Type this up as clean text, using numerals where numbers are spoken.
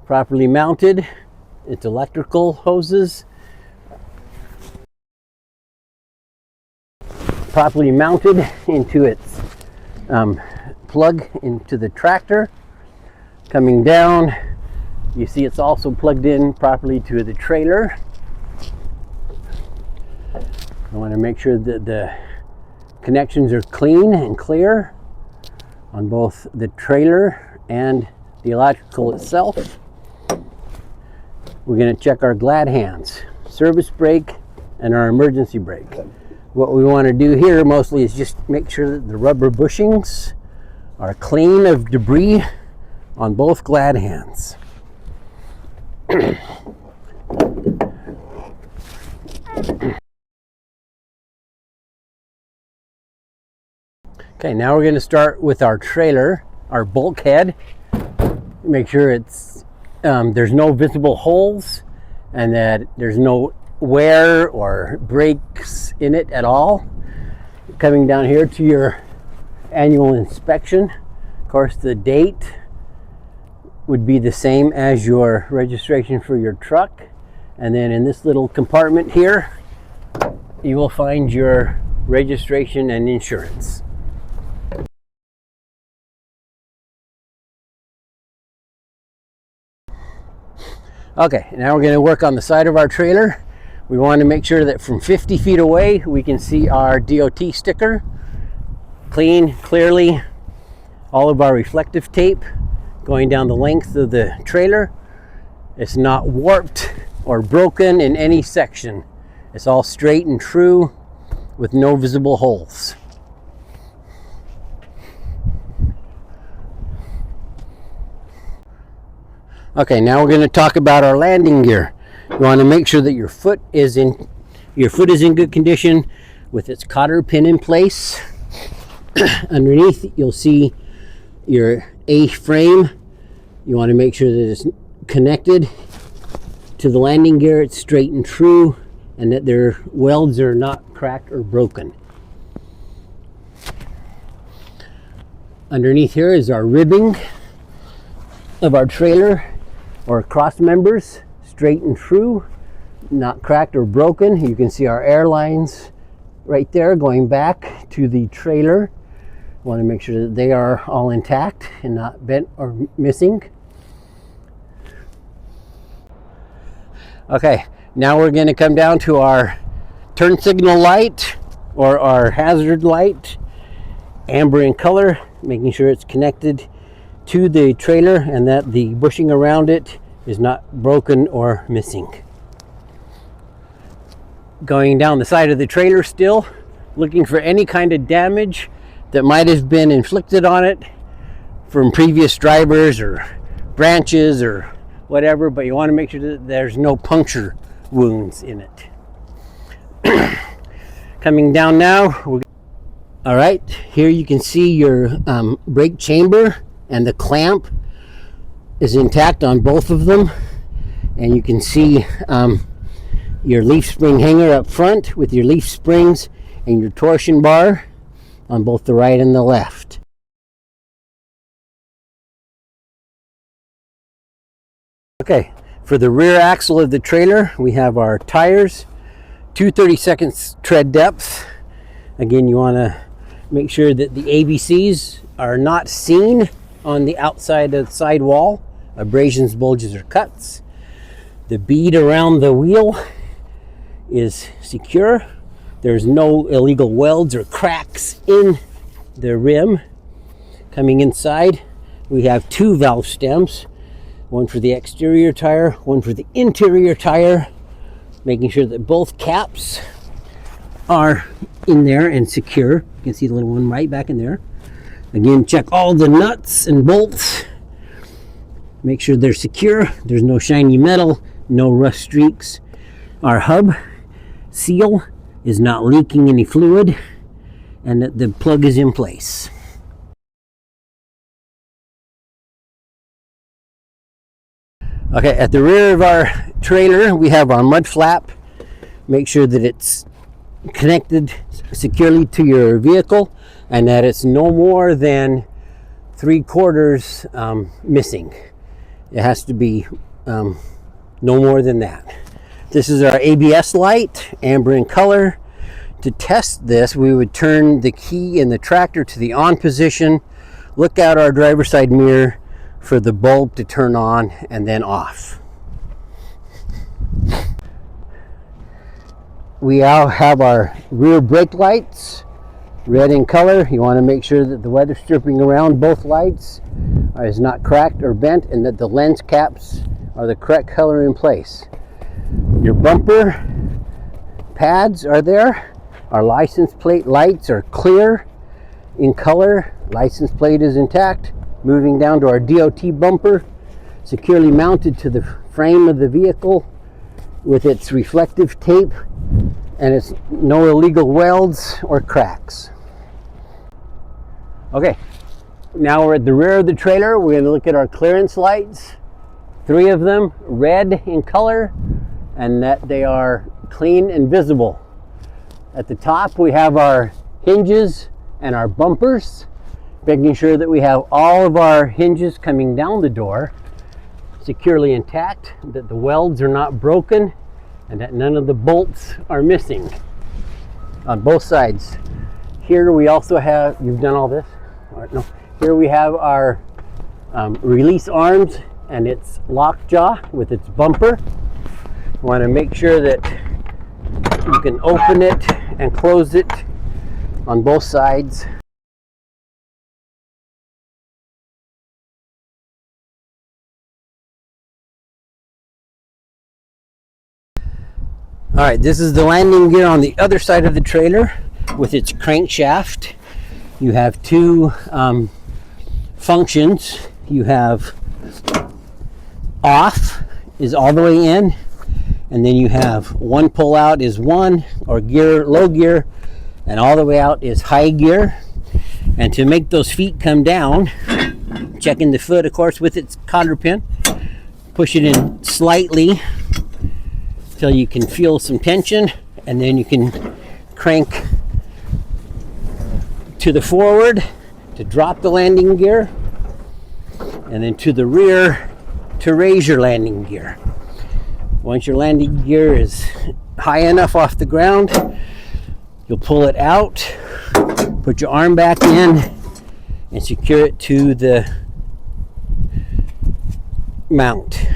properly mounted. Its electrical hoses properly mounted into its plug into the tractor. Coming down, you see it's also plugged in properly to the trailer. I want to make sure that the connections are clean and clear on both the trailer and the electrical itself. We're going to check our glad hands, service brake, and our emergency brake. What we want to do here mostly is just make sure that the rubber bushings are clean of debris on both glad hands. Okay, now we're going to start with our trailer, our bulkhead. Make sure it's there's no visible holes and that there's no wear or breaks in it at all. Coming down here to your annual inspection. Of course, the date would be the same as your registration for your truck. And then in this little compartment here, you will find your registration and insurance. Okay, now we're going to work on the side of our trailer. We want to make sure that from 50 feet away we can see our DOT sticker clean, clearly. All of our reflective tape going down the length of the trailer. It's not warped or broken in any section. It's all straight and true with no visible holes. Okay, now we're going to talk about our landing gear. You want to make sure that your foot is in good condition with its cotter pin in place. Underneath you'll see your A-frame. You want to make sure that it's connected to the landing gear, it's straight and true, and that their welds are not cracked or broken. Underneath here is our ribbing of our trailer or cross members, straight and true, not cracked or broken. You can see our air lines right there going back to the trailer. Want to make sure that they are all intact and not bent or missing. Okay, now we're going to come down to our turn signal light or our hazard light, amber in color, making sure it's connected to the trailer and that the bushing around it is not broken or missing. Going down the side of the trailer still, looking for any kind of damage that might have been inflicted on it from previous drivers or branches or whatever, but you want to make sure that there's no puncture wounds in it. Coming down now, all right, here you can see your brake chamber, and the clamp is intact on both of them, and you can see your leaf spring hanger up front with your leaf springs and your torsion bar on both the right and the left. Okay, for the rear axle of the trailer we have our tires, 2/32 tread depth. Again, you want to make sure that the ABCs are not seen on the outside of the sidewall, abrasions, bulges, or cuts. The bead around the wheel is secure. There's no illegal welds or cracks in the rim. Coming inside, we have two valve stems, one for the exterior tire, one for the interior tire, making sure that both caps are in there and secure. You can see the little one right back in there. Again, check all the nuts and bolts. Make sure they're secure. There's no shiny metal, no rust streaks. Our hub seal is not leaking any fluid, and that the plug is in place. Okay, at the rear of our trailer, we have our mud flap. Make sure that it's connected securely to your vehicle and that it's no more than 3/4 missing. It has to be no more than that. This is our ABS light, amber in color. To test this, we would turn the key in the tractor to the on position, look out our driver's side mirror for the bulb to turn on and then off. We now have our rear brake lights, red in color. You want to make sure that the weather stripping around both lights is not cracked or bent, and that the lens caps are the correct color in place. Your bumper pads are there. Our license plate lights are clear in color. License plate is intact. Moving down to our DOT bumper, securely mounted to the frame of the vehicle with its reflective tape, and it's no illegal welds or cracks. Okay, now we're at the rear of the trailer. We're going to look at our clearance lights. 3 of them, red in color, and that they are clean and visible. At the top we have our hinges and our bumpers, making sure that we have all of our hinges coming down the door securely intact, that the welds are not broken, and that none of the bolts are missing on both sides. Here we also have, you've done all this? No. Here we have our release arms and its lockjaw with its bumper. You want to make sure that you can open it and close it on both sides. All right, this is the landing gear on the other side of the trailer with its crankshaft. You have 2 functions. You have off is all the way in, and then you have 1 pull out is 1, or gear, low gear, and all the way out is high gear. And to make those feet come down, checking the foot, of course, with its cotter pin, push it in slightly till you can feel some tension, and then you can crank to the forward to drop the landing gear, and then to the rear to raise your landing gear. Once your landing gear is high enough off the ground, you'll pull it out, put your arm back in, and secure it to the mount.